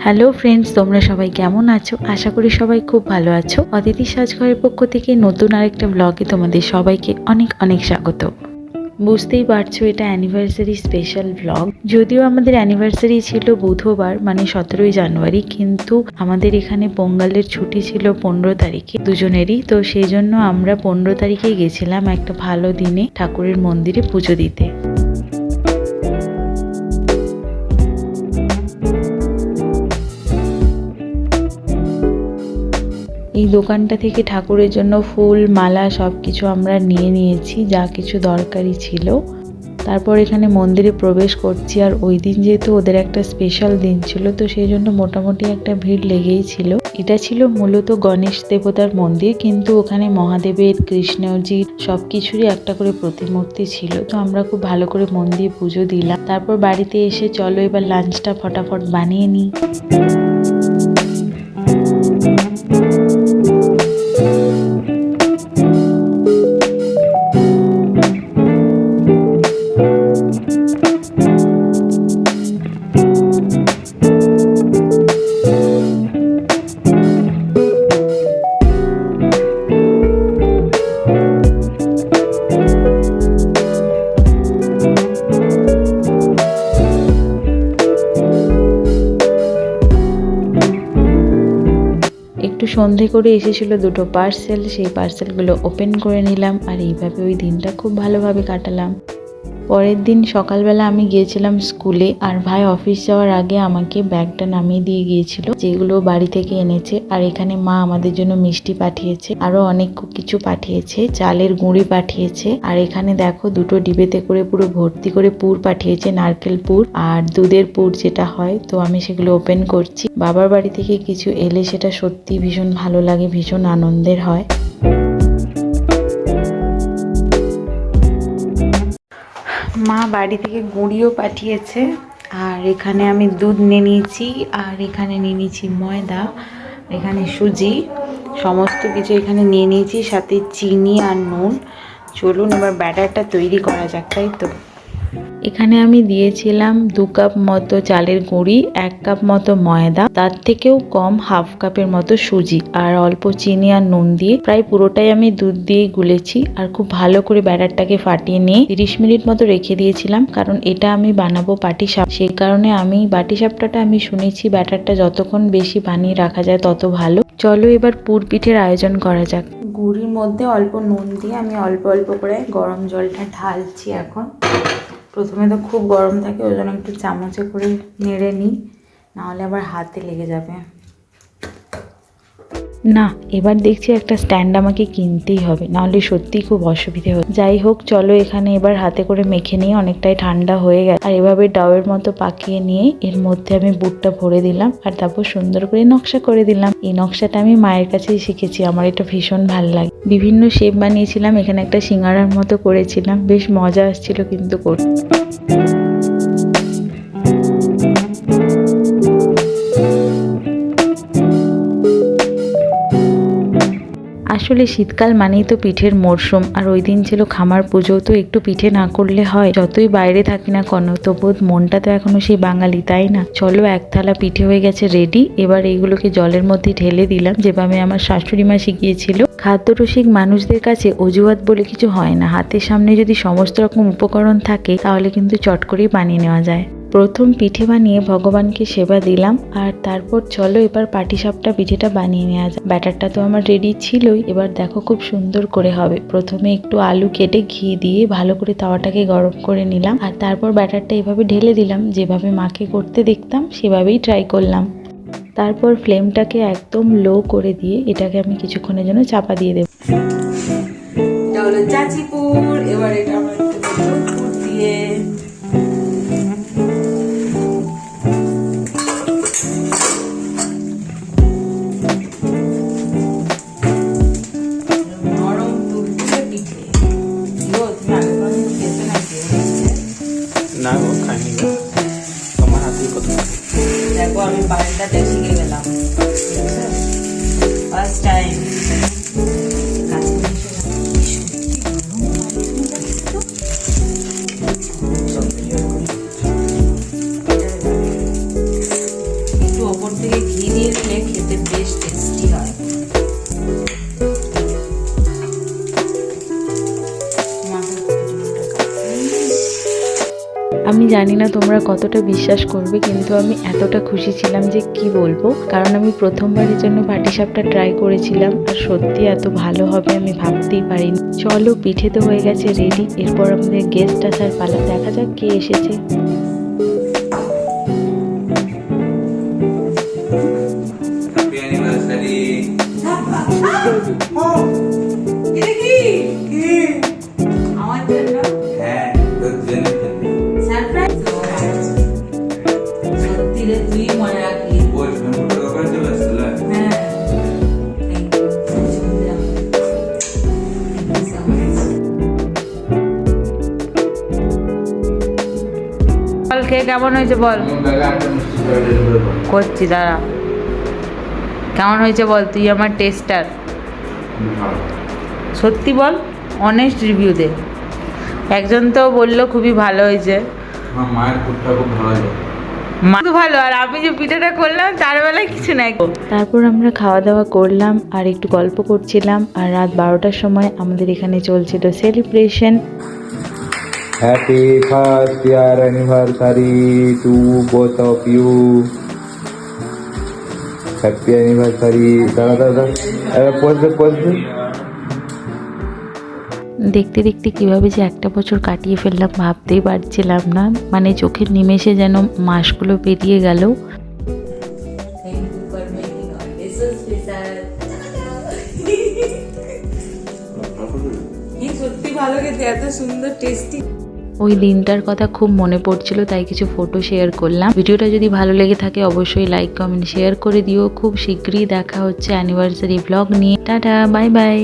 Hello friends, তোমরা সবাই কেমন আছো? আশা করি সবাই খুব ভালো আছো। অদিতি সাজঘরের পক্ষ থেকে নতুন আরেকটা ব্লগে তোমাদের সবাইকে অনেক অনেক স্বাগত। বুঝতেই পারছো এটা অ্যানিভার্সারি স্পেশাল ব্লগ। যদিও আমাদের অ্যানিভার্সারি ছিল বুধবার মানে 17ই জানুয়ারি, কিন্তু আমাদের এখানে পোঙ্গালের ছুটি ছিল 15 তারিখে দুজনেরই। তো সেই জন্য আমরা 15 তারিখে গেছিলাম একটা ভালো দিনে ঠাকুরের মন্দিরে পুজো দিতে। এই দোকানটা থেকে ঠাকুরের জন্য ফুল মালা সব কিছু আমরা নিয়ে নিয়েছি, যা কিছু দরকারি ছিল। তারপর এখানে মন্দিরে প্রবেশ করছি। আর ওই দিন যেহেতু ওদের একটা স্পেশাল দিন ছিল, তো সেই জন্য মোটামুটি একটা ভিড় লেগেই ছিল। এটা ছিল মূলত গণেশ দেবতার মন্দির, কিন্তু ওখানে মহাদেবের, কৃষ্ণজির সব কিছুরই একটা করে প্রতিমূর্তি ছিল। তো আমরা খুব ভালো করে মন দিয়ে পুজো দিলাম। তারপর বাড়িতে এসে চলো এবার লাঞ্চটা ফটাফট বানিয়ে নিই। একটু সন্ধে করে এসেছিল দুটো পার্সেল, সেই পার্সেলগুলো ওপেন করে নিলাম। আর এইভাবে ওই দিনটা খুব ভালোভাবে কাটালাম। পরের দিন সকালবেলা আমি গিয়েছিলাম স্কুলে, আর ভাই অফিস যাওয়ার আগে আমাকে ব্যাগটা নামিয়ে দিয়ে গিয়েছিল, যেগুলো বাড়ি থেকে এনেছে। আর এখানে মা আমাদের জন্য মিষ্টি পাঠিয়েছে, আরো অনেক কিছু পাঠিয়েছে, চালের গুঁড়ি পাঠিয়েছে। আর এখানে দেখো দুটো ডিবেতে করে পুরো ভর্তি করে পুর পাঠিয়েছে, নারকেল পুর আর দুধের পুর যেটা হয়। তো আমি সেগুলো ওপেন করছি। বাবার বাড়ি থেকে কিছু এলে সেটা সত্যি ভীষণ ভালো লাগে, ভীষণ আনন্দের হয়। মা বাড়ি থেকে গুঁড়িও পাঠিয়েছে। আর এখানে আমি দুধ নিয়ে নিয়েছি, আর এখানে নিয়ে নিয়েছি ময়দা, এখানে সুজি, সমস্ত কিছু এখানে নিয়ে নিয়েছি, সাথে চিনি আর নুন। চলুন এবার ব্যাটারটা তৈরি করা যাক, তাই তো। এখানে আমি দিয়েছিলাম 2 কাপ মতো চালের গুঁড়ি, 1 কাপ মতো ময়দা, তার থেকেও কম হাফ কাপের মতো সুজি, আর অল্প চিনি আর নুন দিয়ে প্রায় পুরোটাই আমি দুধ দিয়ে গুলেছি। আর খুব ভালো করে ব্যাটারটাকে ফাটিয়ে নিয়ে 30 মিনিট মতো রেখে দিয়েছিলাম, কারণ এটা আমি বানাবো পাটিসাপটা। সেই কারণে আমি পাটিসাপটাটা আমি শুনেছি ব্যাটারটা যতক্ষণ বেশি বানিয়ে রাখা যায় তত ভালো। চলো এবার পুর পিঠের আয়োজন করা যাক। গুঁড়ির মধ্যে অল্প নুন দিয়ে আমি অল্প অল্প করে গরম জলটা ঢালছি। এখন প্রথমে তো খুব গরম থাকে, ওই জন্য একটু চামচে করে নেড়ে নিই, নাহলে আবার হাতে লেগে যাবে। না, এবার দেখছি একটা স্ট্যান্ড আমাকে কিনতেই হবে, নাহলে সত্যিই খুব অসুবিধে হবে। যাই হোক, চলো এখানে এবার হাতে করে মেখে নিয়ে, অনেকটাই ঠান্ডা হয়ে গেছে। আর এভাবে ডাউয়ের মতো পাকিয়ে নিয়ে এর মধ্যে আমি বুটটা ভরে দিলাম, আর তারপর সুন্দর করে নকশা করে দিলাম। এই নকশাটা আমি মায়ের কাছেই শিখেছি, আমার এটা ভীষণ ভালো লাগে। বিভিন্ন শেপ বানিয়েছিলাম, এখানে একটা সিঙ্গারার মতো করেছিলাম, বেশ মজা আসছিল কিন্তু করতে। আসলে শীতকাল মানেই তো পিঠের মরশুম, আর ওই দিন ছিল খামার পুজো, তো একটু পিঠে না করলে হয়? যতই বাইরে থাকি না কেন, তবু মনটা তো এখনো সেই বাঙালি, তাই না? চলো, এক থালা পিঠে হয়ে গেছে রেডি। এবার এইগুলোকে জলের মধ্যে ঢেলে দিলাম, যেভাবে আমার শাশুড়ি মা শিখিয়েছিল। খাদ্যরসিক মানুষদের কাছে অজুহাত বলে কিছু হয় না, হাতের সামনে যদি সমস্ত রকম উপকরণ থাকে তাহলে কিন্তু চট করেই বানিয়ে নেওয়া যায়। প্রথম পিঠে বানিয়ে ভগবানকে সেবা দিলাম, আর তারপর চলো এবার পাটিসাপটা পিঠেটা বানিয়ে নেওয়া যায়। ব্যাটারটা তো আমার রেডি ছিলই, এবার দেখো খুব সুন্দর করে হবে। প্রথমে একটু আলু কেটে ঘি দিয়ে ভালো করে তাওয়াটাকে গরম করে নিলাম, আর তারপর ব্যাটারটা এভাবে ঢেলে দিলাম, যেভাবে মাকে করতে দেখতাম সেভাবেই ট্রাই করলাম। তারপর ফ্লেমটাকে একদম লো করে দিয়ে এটাকে আমি কিছুক্ষণের জন্য চাপা দিয়ে দেবো। চাচিপুর, এবার এটা আমরা দিয়ে না গো, খাইনি গো, তোমার হাতেই প্রথম। দেখো আমি পাল্টাতে শিখে গেলাম, ফার্স্ট টাইম। আমি জানি না তোমরা কতটা বিশ্বাস করবে, কিন্তু আমি এতটা খুশি ছিলাম যে কি বলবো। কারণ আমি প্রথমবারের জন্য পাটিসাপটা ট্রাই করেছিলাম, আর সত্যি এত ভালো হবে আমি ভাবতেই পারিনি। চলো, পিঠে তো হয়ে গেছে রেডি, এরপর আমাদের গেস্ট আসার পালা। দেখা যাক কে এসেছে। খেয়ে কেমন হয়েছে বল। করছি দাঁড়া, কেমন হয়েছে বল, তুই আমার টেস্টার। সত্যি বল, অনেস্ট রিভিউ দে। একজন তো বললো খুবই ভালো হয়েছে। মায়ের ফুডটা খুব ভালো হয়েছে। মা তো ভালো, আর আমি যে পিঠাটা করলাম তার বেলায় কিছু নাই। তারপর আমরা খাওয়া দাওয়া করলাম আর একটু গল্প করছিলাম, আর রাত 12টার সময় আমাদের এখানে চলছিল celebration. Happy first year anniversary to both of you. Happy anniversary. দাদা পৌঁছবে। দেখতে দেখতে কিভাবে যে একটা বছর কাটিয়ে ফেললাম ভাবতেই পারছিলাম না, মানে চোখের নিমেষে যেন মাসগুলো পেরিয়ে গেল। সত্যি ভালো খেতে, এত সুন্দর টেস্টি। ওই দিনটার কথা খুব মনে পড়ছিল, তাই কিছু ফটো শেয়ার করলাম। ভিডিওটা যদি ভালো লেগে থাকে অবশ্যই লাইক কমেন্ট শেয়ার করে দিও। খুব শীঘ্রই দেখা হচ্ছে অ্যানিভার্সারি ব্লগ নিয়ে। Tata, bye bye.